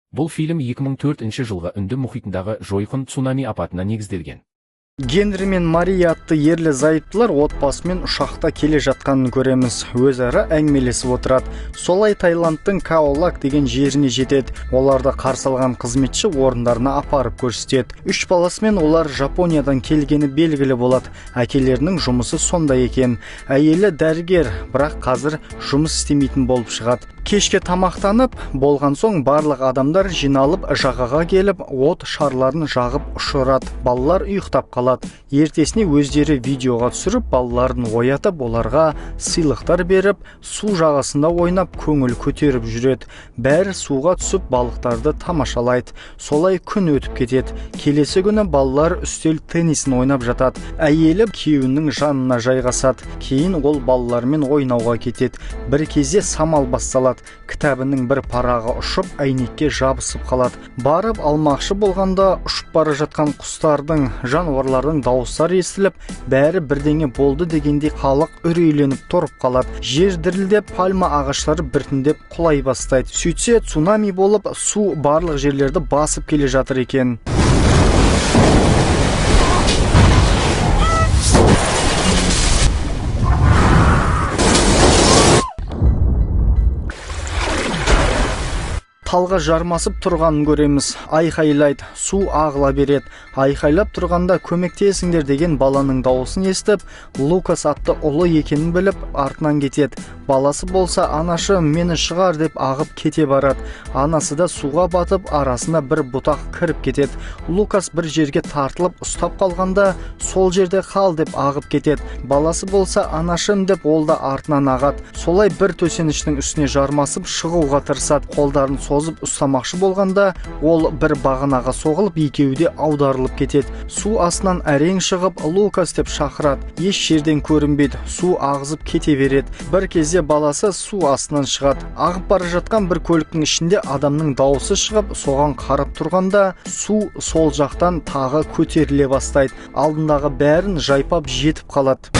Бұл фильм 2004 жылғы үнді мұхитындағы жойқын цунами апатына негізделген. Генри мен Мария атты ерлі зайыптылар отбасымен ұшақта келе жатқанын көреміз. Өзара әңгімелесіп отырады. Солай Таиландтың Каолак деген жеріне жетеді. Оларды қарсы алған қызметші орындарына апарып көрсетеді. 3 баласымен олар Жапониядан келгені белгілі болады. Әкелерінің жұмысы сондай екен. Әйелі дәрігер, бірақ қазір жұмыс істемейтін болып шығады. Кешке тамақтанып болған соң барлық адамдар жиналып жағаға келіп от шарларын жағып ұшырады. Балалар ұйықтап қалады. Ертесіне өздері видеоға түсіріп, балаларын оятып, оларға сыйлықтар беріп, су жағасында ойнап, көңіл көтеріп жүреді. Бәрі суға түсіп, балықтарды тамашалайды. Солай күн өтіп кетеді. Келесі күні балалар үстел теннисін ойнап жатады. Әйелі күйеуінің жанына жайғасады. Кейін ол балалармен ойнауға кетеді. Бір кезде самал басталады. Кітабының бір парағы ұшып, әйнекке жабысып қалады. Барып алмақшы болғанда ұшып бара жатқан құстардың, жануарлардың дауыстары естіліп, бәрі бірдеңе болды дегенде халық үрейленіп тұрып қалады. Жер дірілдеп, пальма ағаштары біртіндеп құлай бастайды. Сөйтсе, цунами болып, су барлық жерлерді басып келе жатыр екен. Талға жармасып тұрғанын көреміз. Айқайлайды, су ағыла береді. Айқайлап тұрғанда көмектесіңдер деген баланың дауысын естіп, Лукас атты ұлы екенін біліп, артынан кетеді. Баласы болса, анашы мені шығар деп ағып кете барады. Анасы да суға батып, арасына бір бұтақ кіріп кетеді. Лукас бір жерге тартылып ұстап қалғанда, сол жерде қал деп ағып кетеді. Баласы болса, анашым деп ол да артынан ағады. Солай бір төсеніштің үстіне жармасып шығуға тырысады. Қолдарын созып ұстамақшы болғанда, ол бір бағанаға соғылып, екеуі де аударылып кетеді. Су астынан әрең шығып, Лукас деп шақырады. Еш жерден көрінбейді. Су ағызып кете береді. Бір кезде баласы су астынан шығады. Ағып бара жатқан бір көліктің ішінде адамның дауысы шығып, соған қарап тұрғанда, су сол жақтан тағы көтеріле бастайды. Алдындағы бәрін жайпап жетіп қалады.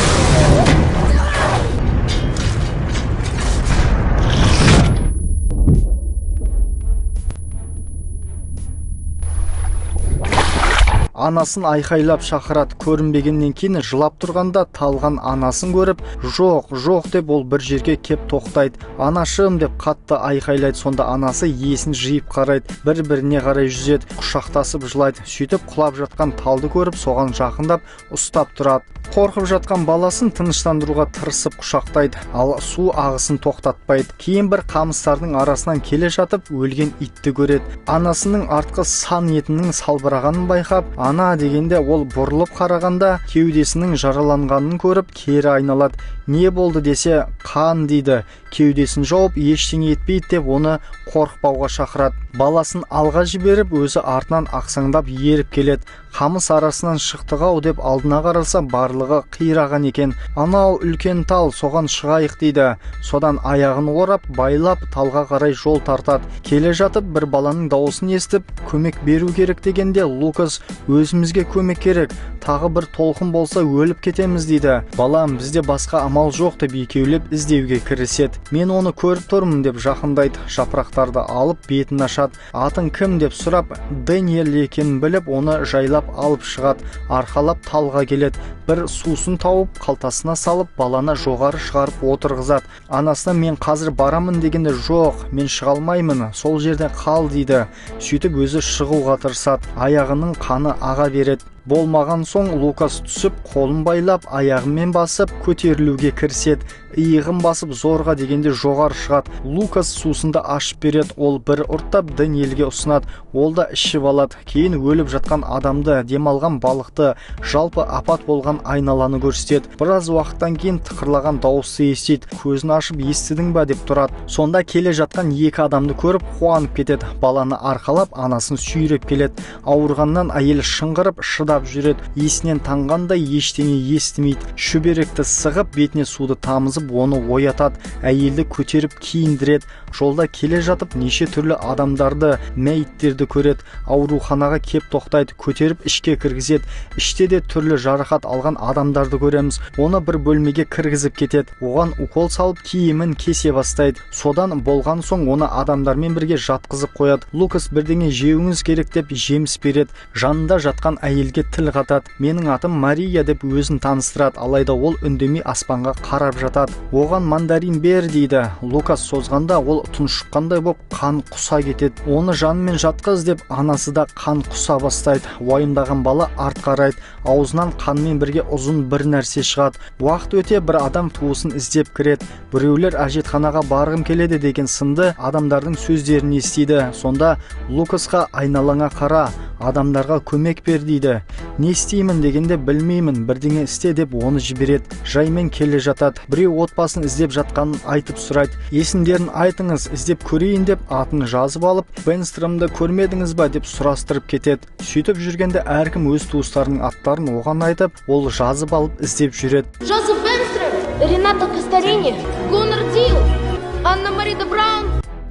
Анасын айқайлап шақырады. Көрінбегеннен кейін жылап тұрғанда талған анасын көріп, жоқ деп ол бір жерге кеп тоқтайды. Анашым деп қатты айқайлайды. Сонда анасы есін жиып қарайды. Бір-біріне қарай жүзеді, құшақтасып жылайды. Сөйтіп құлап жатқан талды көріп, соған жақындап ұстап тұрады. Қорқып жатқан баласын тыныштандыруға тырысып құшақтайды, ал су ағысын тоқтатпайды. Кейін бір қамыстардың арасынан келе жатып, өлген итті көреді. Анасының артқы сан етінің салбырағанын байқап, ана дегенде ол бұрылып қарағанда кеудесінің жараланғанын көріп кері айналады. Не болды десе, қан дейді. Кеудесін жауып, ештеңе етпейді деп оны қорықпауға шақырады. Баласын алға жіберіп, өзі артынан ақсаңдап еріп келеді. Қамыс арасынан шықтық-ау деп алдына қараса, барлығы қираған екен. Анау үлкен тал, соған шығайық дейді. Содан аяғын орап, байлап, талға қарай жол тартады. Келе жатып, бір баланың дауысын естіп, көмек беру керек дегенде, Лукас өзімізге көмек керек. Тағы бір толқын болса өліп кетеміз дейді. Балам, бізде басқа амал жоқ деп екеулеп іздеуге кіріседі. Мен оны көріп тұрмын деп жақындайды. Жапырақтарды алып бетін ашады. Атың кім деп сұрап, Дэниел екенін біліп, оны жайлап алып шығады. Арқалап талға келеді. Бір сусын тауып, қалтасына салып, баланы жоғары шығарып отырғызады. Анасына мен қазір барамын дегенде, жоқ, мен шыға алмаймын, сол жерде қал дейді. Сөйтіп өзі шығуға тырысады. Аяғының қаны аға береді. Болмаған соң Лукас түсіп, қолын байлап, аяғымен басып, көтерілуге кіріседі. Иығын басып зорға дегенде жоғары шығады. Лукас сусынды ашып береді. Ол бір ұрттап Дэниелге ұсынады. Ол да ішіп алады. Кейін өліп жатқан адамды, демалған балықты, жалпы апат болған айналаны көрсетеді. Біраз уақыттан кейін тықырлаған дауысты естиді. Көзін ашып, естідің ба деп тұрады. Сонда келе жатқан екі адамды көріп қуанып кетеді. Баланы арқалап, анасын сүйреп келеді. Ауырғаннан әйел шыңғырып, шыда шыдап жүреді, есінен танғандай ештеңе естімейді. Шүберекті сығып, бетіне суды тамызып, оны оятады, әйелді көтеріп киіндіреді. Жолда келе жатып неше түрлі адамдарды, мәйіттерді көреді. Ауруханаға кеп тоқтайды, көтеріп ішке кіргізеді. Іште де түрлі жарақат алған адамдарды көреміз. Оны бір бөлмеге кіргізіп кетеді. Оған укол салып, киімін кесе бастайды. Содан болған соң оны адамдармен бірге жатқызып қояды. Лукас бірдеңе жеуіңіз керек деп жеміс береді. Жанында жатқан әйелге тіл қатады. Менің атым Мария деп өзін таныстырады, алайда ол үндемей аспанға қарап жатады. Оған мандарин бер дейді. Лукас созғанда ол тұншыққандай боп қан құса кетеді. Оны жанымен жатқыз деп анасы да қан құса бастайды. Уайымдаған бала арт қарайды. Аузынан қанмен бірге ұзын бір нәрсе шығады. Уақыт өте бір адам туысын іздеп кіреді. Біреулер әжетханаға барғым келеді деген сынды адамдардың сөздерін естиді. Сонда Лукасқа айналаңа қара, адамдарға көмек бер дейді. Не істеймін дегенде білмеймін, бірдеңе істе деп оны жібереді. Жаймен келе жатады. Біреу отбасын іздеп жатқанын айтып сұрайды. Есімдерін айтыңыз, іздеп көрейін деп атын жазып алып, Бенстромды көрмедіңіз ба деп сұрастырып кетеді. Сөйтіп жүргенде әркім өз туыстарының аттарын оған айтып, ол жазып алып іздеп жүреді. Джозеф Бенстром, Рената Кастарини, Гуннар Дил, Анна Марида Браун.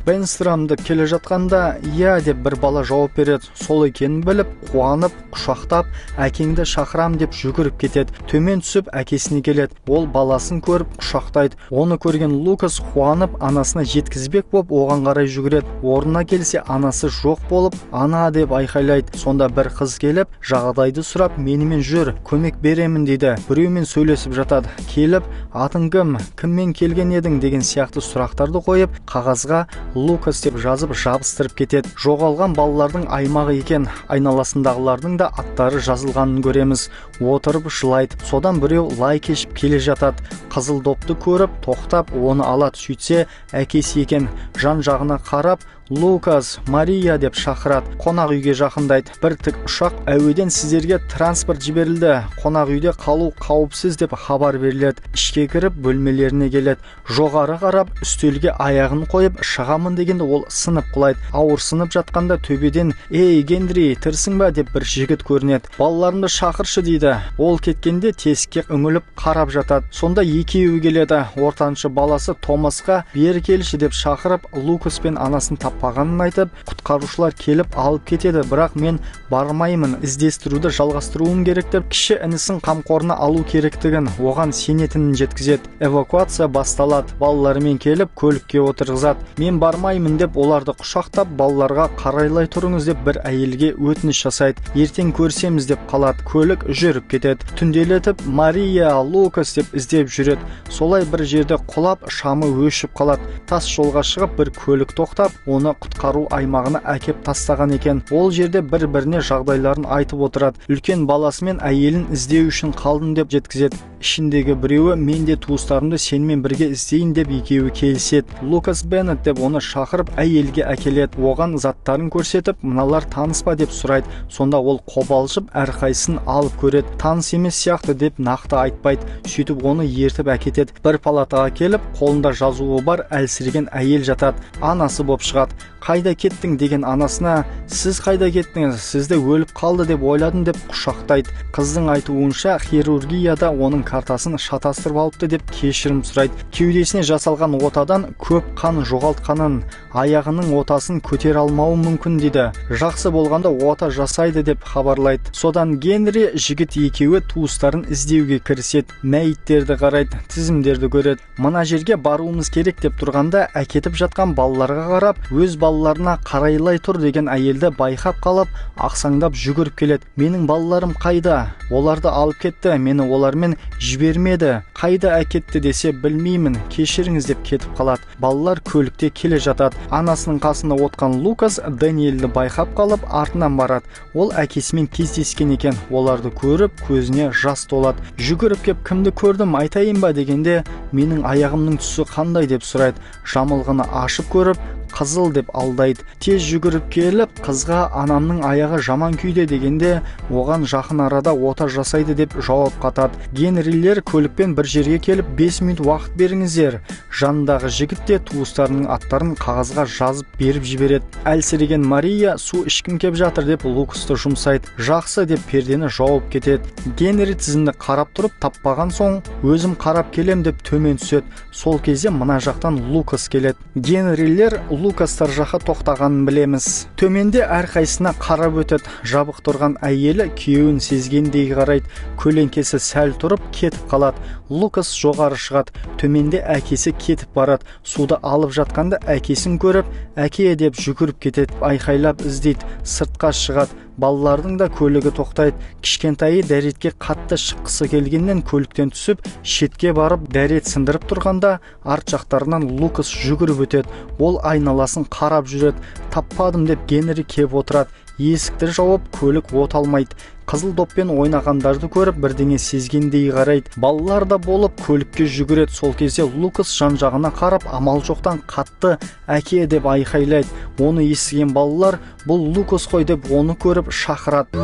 Бенстромды келе жатқанда, «Я» деп бір бала жауап береді. Сол екенін біліп, қуанып, құшақтап, әкеңді шақырам деп жүгіріп кетеді. Төмен түсіп, әкесіне келеді. Ол баласын көріп, құшақтайды. Оны көрген Лукас қуанып, анасына жеткізбек боп, оған қарай жүгіреді. Орнына келсе, анасы жоқ болып, «Ана» деп айқайлайды. Сонда бір қыз келіп, жағдайды сұрап, «Менімен жүр, көмек беремін» дейді. Біреумен сөйлесіп жатады. Келіп, «Атың кім? Кіммен келген едің?» деген сияқты сұрақтарды қойып, қағазға Лукас деп жазып жабыстырып кетеді. Жоғалған балалардың аймағы екен. Айналасындағылардың да аттары жазылғанын көреміз. Отырып жылайды. Содан біреу лай кешіп келе жатады. Қызыл допты көріп, тоқтап, оны алады. Сөйтсе, әкесі екен. Жан жағына қарап, «Лукас, Мария» деп шақырады. Қонақ үйге жақындайды. Бір тік ұшақ әуеден сіздерге транспорт жіберілді. Қонақ үйде қалу қауіпсіз деп хабар беріледі. Ішке кіріп, бөлмелеріне келеді. Жоғары қарап, үстелге аяғын қойып, шығамын дегенде ол сынып құлайды. Ауырсынып жатқанда төбеден, «Ей, Генри, тірсің ба?» деп бір жігіт көрінеді. «Балаларымды шақыршы» дейді. Ол кеткенде тесікке үңіліп қарап жатады. Сонда екеуі келеді. Ортаншы баласы Томасқа «Бері келші» деп шақырып, Лукас пен анасын таппағанын айтып, құтқарушылар келіп алып кетеді. Бірақ мен бармаймын, іздестіруді жалғастыруым керек деп, кіші інісін қамқорына алу керектігін, оған сенетінін жеткізеді. Эвакуация басталады. Балаларымен келіп, көлікке отырғызады. Мен бармаймын деп, оларды құшақтап, балаларға қарайлай тұрыңыз деп бір әйелге өтініш жасайды. Ертең көрсеміз деп қалады. Көлік жүріп кетеді. Түнделетіп, «Мария, Лукас» деп іздеп жүреді. Солай бір жерде құлап, шамы өшіп қалады. Тас жолға шығып, бір көлік тоқтап, оны құтқару аймағына әкеп тастаған екен. Ол жерде бір-біріне жағдайларын айтып отырады. Үлкен баласымен әйелін іздеу үшін қалдым деп жеткізеді. Ішіндегі біреуі, «Мен де туыстарымды сенімен бірге іздейін» деп екеуі келіседі. Лукас Беннет деп оны шақырып әйелге әкеледі. Оған заттарын көрсетіп, «Мыналар таныс па?» деп сұрайды. Сонда ол қобалжып, әрқайсысын алып көреді. Таныс емес сияқты деп нақты айтпайды. Сөйтіп оны ертіп әкетеді. Бір палатаға келіп, қолында жазуы бар әлсіреген әйел жатады. Анасы боп шығады. «Қайда кеттің?» деген анасына, «Сіз қайда кеттіңіз? Сізді өліп қалды деп ойладым» деп құшақтайды. Қыздың айтуынша, хирургияда оның картасын шатастырып алыпты деп кешірім сұрайды. Кеудесіне жасалған отадан көп қан жоғалтқанын, аяғының отасын көтер алмауы мүмкін дейді. Жақсы болғанда ота жасайды деп хабарлайды. Содан Генри жігіт екеуі туыстарын іздеуге кіріседі. Мәйіттерді қарайды, тізімдерді көреді. Мына жерге баруымыз керек деп тұрғанда, әкетіп жатқан балаларға қарап, өз балаларына қарайлай тұр деген әйелді байқап қалып, ақсаңдап жүгіріп келеді. «Менің балаларым қайда? Оларды алып кетті, мені олармен жібермеді. Қайда әкетті?» десе, «Білмеймін, кешіріңіз» деп кетіп қалады. Балалар көлікте келе жатады. Анасының қасында отқан Лукас Дэниелді байқап қалып, артынан барады. Ол әкесімен кездескен екен. Оларды көріп, көзіне жас толады. Жүгіріп кеп, «Кімді көрдім, айтайын ба?» дегенде, «Менің аяғымның түсі қандай?» деп сұрайды. Жамылғыны ашып көріп, қызыл деп алдайды. Тез жүгіріп келіп, қызға анамның аяғы жаман күйде дегенде, оған жақын арада ота жасайды деп жауап қатады. Генрилер көлікпен бір жерге келіп 5 минут уақыт беріңіздер. Жанындағы жігіт те туыстарының аттарын қағазға жазып беріп жібереді. Әлсіреген Мария су ішкім кеп жатыр деп Лукасты жұмсайды. Жақсы деп пердені жауып кетеді. Генри тізімді қарап тұрып таппаған соң, өзім қарап келем деп төмен түседі. Сол кезде мына жақтан Лукас келеді. Генрилер Лукастар жаққа тоқтағанын білеміз. Төменде әрқайсына қарап өтеді. Жабық тұрған әйелі күйеуін сезгендей қарайды. Көлеңкесі сәл тұрып кетіп қалады. Лукас жоғары шығады. Төменде әкесі кетіп барады. Суды алып жатқанда әкесін көріп, әке деп жүгіріп кетеді. Айқайлап іздейді. Сыртқа шығады. Балалардың да көлігі тоқтайды. Кішкентайы дәретке қатты шыққысы келгеннен көліктен түсіп, шетке барып дәрет сындырып тұрғанда, арт жақтарынан Лукас жүгіріп өтеді. Ол айналасын қарап жүреді. Таппадым деп Генри кеп отырады. Есікті жауып, көлік от алмайды. Қызыл доппен ойнағандарды көріп, бірдеңе сезгендей қарайды. Балалар да болып көлікке жүгіреді. Сол кезде Лукас жан-жағына қарап, амал жоқтан қатты әке деп айқайлайды. Оны естіген балалар, бұл Лукас қой деп оны көріп шақырады.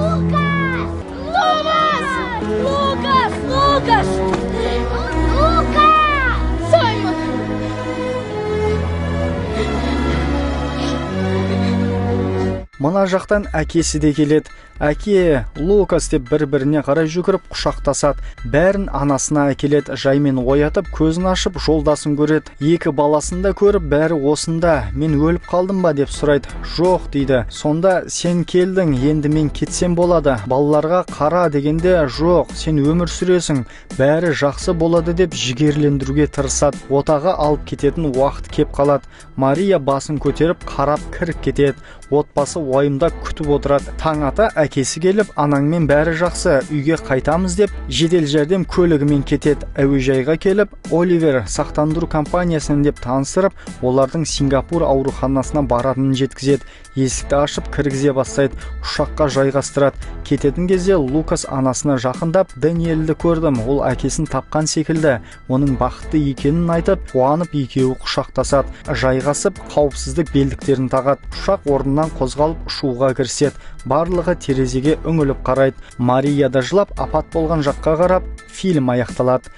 Лукас! Саймон! Мына жақтан әкесі де келеді. Әке, Лукас деп бір-біріне қарай жүгіріп құшақтасады. Бәрін анасына әкеледі. Жаймен оятып, көзін ашып, жолдасын көреді. Екі баласын да көріп, бәрі осында. Мен өліп қалдым ба деп сұрайды. Жоқ дейді. Сонда сен келдің, енді мен кетсем болады. Балаларға қара дегенде, жоқ, сен өмір сүресің. Бәрі жақсы болады деп жігерлендіруге тырысады. Отаға алып кететін уақыт кеп қалады. Мария басын көтеріп, қарап кіріп кетеді. Отбасы уайымда күтіп отырады. Таң ата әкесі келіп, анаңмен бәрі жақсы, үйге қайтамыз деп жедел жәрдем көлігімен кетеді. Әуежайға келіп, Оливер сақтандыру компаниясын деп таныстырып, олардың Сингапур ауруханасына баратынын жеткізеді. Есікті ашып кіргізе бастайды. Ұшаққа жайғастырады. Кететін кезде Лукас анасына жақындап, Дэниелді көрдім, ол әкесін тапқан секілді. Оның бақытты екенін айтып, қуанып екеуі құшақтасады. Жайғасып, қауіпсіздік белдіктерін тағады. Ұшақ орнынан қозғалып ұшуға кіріседі. Барлығы терезеге үңіліп қарайды. Мария да жылап, апат болған жаққа қарап, фильм аяқталады.